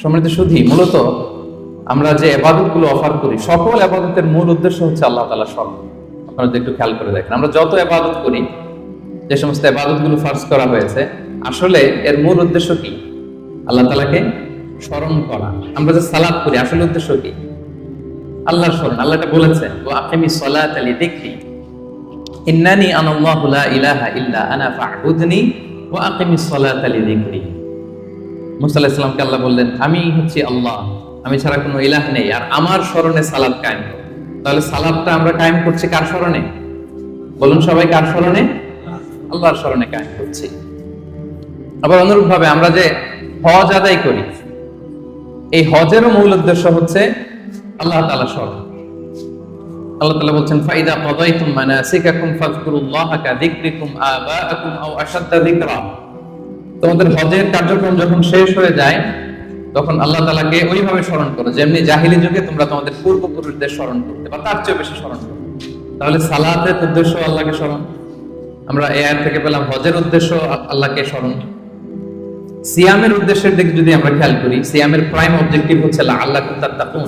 সম্মানিত সুধী, মূলত আমরা যে ইবাদতগুলো অফার করি, সকল ইবাদতের মূল উদ্দেশ্য হচ্ছে আল্লাহ তাআলা স্মরণ। আপনারা যদি একটু খেয়াল করে দেখেন, আমরা যত ইবাদত করি, যে সমস্ত ইবাদতগুলো ফারজ করা হয়েছে, আসলে এর মূল উদ্দেশ্য কি? আল্লাহ তাআলাকে স্মরণ করা। আমরা যে সালাত করি, আসলে উদ্দেশ্য কি? আল্লাহর স্মরণ। আল্লাহ এটা বলেছেন, ওয়া আকিমিস সালাতা লিযিকরি ইন্নানি আনাল্লাহু লা ইলাহা ইল্লা আনা ফা'বুদনি ওয়া আকিমিস সালাতা লিযিকরি। মুসা আলাইহিস সালামকে আল্লাহ বললেন, আমি হচ্ছি আল্লাহ, আমি ছাড়া কোনো ইলাহ নেই, আর আমার স্মরণে সালাত কায়েম করো। তাহলে সালাতটা আমরা কায়েম করছি কার স্মরণে? বলুন সবাই, কার স্মরণে? আল্লাহর স্মরণে কায়েম করছি। আবার অনুরূপ ভাবে আমরা যে হজ আদায় করি, এই হজেরও মূল উদ্দেশ্য হচ্ছে আল্লাহ তাআলা স্মরণ। আল্লাহ তাআলা বলছেন, ফাইদা কাদাইতুম মানাসিকাকুম ফাযকুরুল্লাহা কাযিকরিকুম আবাআকুম আও আশাদ্দা যিকরা। তোমাদের হজের কার্যক্রম যখন শেষ হয়ে যায়, তখন আল্লাহ তাআলাকে ওইভাবে স্মরণ করো যেমনি জাহিলি যুগে তোমরা তোমাদের পূর্বপুরুষদের স্মরণ করতে, বা তার চেয়ে বেশি স্মরণ করো। তাহলে সালাতের উদ্দেশ্য আল্লাহকে স্মরণ। আমরা এই আয়াত থেকে পেলাম হজের উদ্দেশ্য আল্লাহকে স্মরণ। সিয়ামের উদ্দেশ্যের দিকে যদি আমরা খেয়াল করি, সিয়ামের প্রাইম অবজেক্টিভ হচ্ছে লাআল্লাকুম তাত্তাকুন,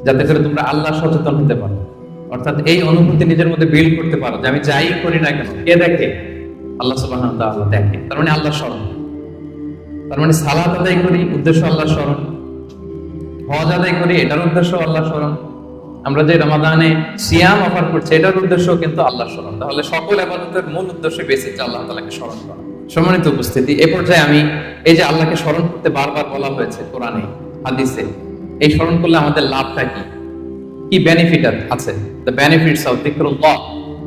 যাতে করে তোমরা আল্লাহ সচেতন হতে পারো। অর্থাৎ এই অনুভূতি নিজের মধ্যে বিল্ড করতে পারো যে আমি যাই করি না কেন, কে দেখে? আল্লাহ সুবহানাহু ওয়া তাআলা দেখে। তার মানে আল্লাহ স্মরণ। তার মানে সালাত আদায় করি, উদ্দেশ্য আল্লাহ স্মরণ। হজ আদায় করি, এটার উদ্দেশ্য আল্লাহ স্মরণ। আমরা যে রমাদানে সিয়াম অফার করছি, এটার উদ্দেশ্য কিন্তু আল্লাহ স্মরণ। তাহলে সকল ইবাদতের মূল উদ্দেশ্য বেসিক আল্লাহ তাআলাকে স্মরণ করা। সম্মানিত উপস্থিতি, এই পর্যায়ে আমি এই যে আল্লাহকে স্মরণ করতে বারবার বলা হয়েছে কোরআনে, হাদিসে, এই স্মরণ করলে আমাদের লাভটা কি, কি বেনিফিট আছে? দ্য বেনিফিটস অফ যিকরুল্লাহ,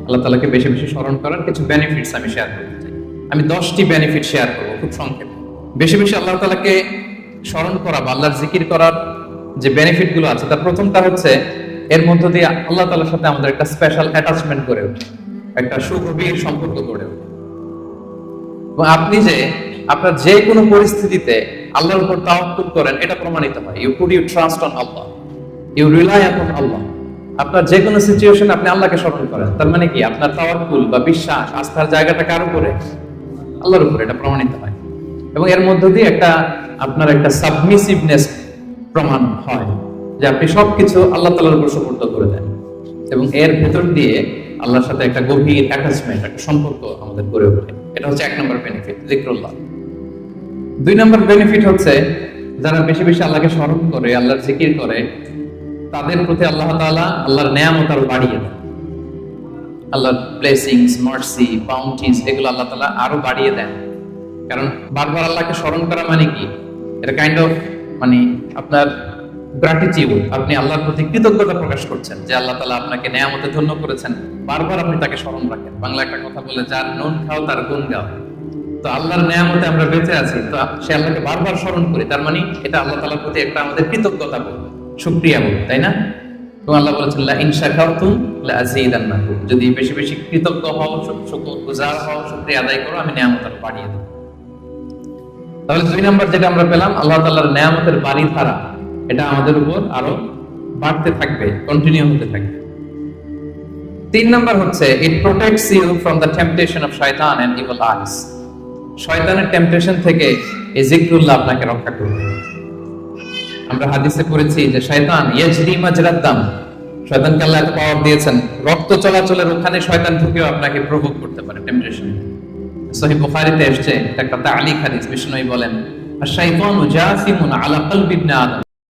আল্লাহ তাআলাকে বেশি বেশি স্মরণ করার কিছু বেনিফিটস আমি শেয়ার করতে চাই। আমি 10টি বেনিফিট শেয়ার করব খুব সংক্ষেপে। বেশি বেশি আল্লাহ তাআলাকে স্মরণ করা বা আল্লাহর জিকির করার যে বেনিফিট গুলো আছে, তার প্রথমটা হচ্ছে এর মধ্য দিয়ে আল্লাহ তাআলার সাথে আমাদের একটা স্পেশাল অ্যাটাচমেন্ট গড়ে ওঠে, একটা সুগভীর সম্পর্ক গড়ে ওঠে। এবং আপনি যে আপনার যে কোনো পরিস্থিতিতে আল্লাহর উপর তাওয়াক্কুল করেন, এটা প্রমাণিত হয়। You put you trust on Allah, you rely on Allah. আপনার যে কোনো সিচুয়েশন আপনি আল্লাহকে স্মরণ করেন, তার মানে কি? আপনার তাওয়াক্কুল বা বিশ্বাস, আস্থার জায়গাটা কার উপরে? আল্লাহর উপরে। এটা প্রমাণিত হয়। এবং এর মধ্য দিয়ে আপনার একটা সাবমিসিভনেস প্রমাণ হয়, যে আপনি সবকিছু আল্লাহ তাআলার উপর সুপর্দ করে দেন। এবং এর ভেতর দিয়ে আল্লাহর সাথে একটা গভীর অ্যাটাচমেন্ট, একটা সম্পর্ক আমাদের গড়ে ওঠে। এটা হচ্ছে 1 নম্বর বেনিফিট, যিকরুল্লাহ। 2 নম্বর বেনিফিট হচ্ছে, যারা বেশি বেশি আল্লাহকে স্মরণ করে, আল্লাহর জিকির করে, তাদের প্রতি আল্লাহ তাআলা আল্লাহর নেয়ামত আরো বাড়িয়ে দেন। আল্লাহর ব্লেসিংস, মার্সি, বাউন্টিজ, এগুলো আল্লাহ তাআলা আরো বাড়িয়ে দেন। কারণ বারবার আল্লাহকে স্মরণ করা মানে কি? এটা কাইন্ড অফ মানে আপনার গ্র্যাটিটিউড। আপনি আল্লাহর প্রতি কৃতজ্ঞতা প্রকাশ করছেন যে আল্লাহ তাআলা আপনাকে নেয়ামতে ধন্য করেছেন। বারবার আপনি তাকে স্মরণ রাখেন। বাংলা একটা কথা বলে, যার নুন খাও তার গুণ গাও। তো আল্লাহর নেয়ামতে আমরা বেঁচে আছি, তো সে আল্লাহকে বারবার স্মরণ করি, তার মানে এটা আল্লাহ তাআলার প্রতি একটা আমাদের কৃতজ্ঞতা বোধ, শুকরিয়া বোধ, তাই না? এবং আল্লাহ বলেছেন, লা ইন শাকারতুম লা আযীদান্নাকুম, যদি বেশি বেশি কৃতজ্ঞ হও, শুকরগুজার হও, শুকরিয়া আদায় করো, আমি নেয়ামত আরো বাড়িয়ে দেব। তাহলে 2 নাম্বার যেটা আমরা পেলাম, আল্লাহ তাআলার নেয়ামতের বাড়িধারা, এটা আমাদের উপর আরো বাড়তে থাকবে, কন্টিনিউ হতে থাকবে। 3 নাম্বার হচ্ছে, it protects you from the temptation of Shaitan and evil eyes. শয়তানের টেম্পটেশন থেকে এই যিকরুল্লাহ আপনাকে রক্ষা করবে। আমরা হাদিসে পড়েছি যে শয়তান ইয়াজরি মাজরাদ দাম, শয়তানকে আল্লাহ এত পাওয়ার দিয়েছেন, রক্ত চলাচলের ওখানে শয়তান ঢুকেও আপনাকে প্রভোগ করতে পারে, টেম্পটেশন। সহিহ বুখারীতে এসেছে একটা তালিক হাদিস, বিষ্ণু বলেন, আশ-শাইতানু জাসিমুন আলা কলবি ইবনে আদম।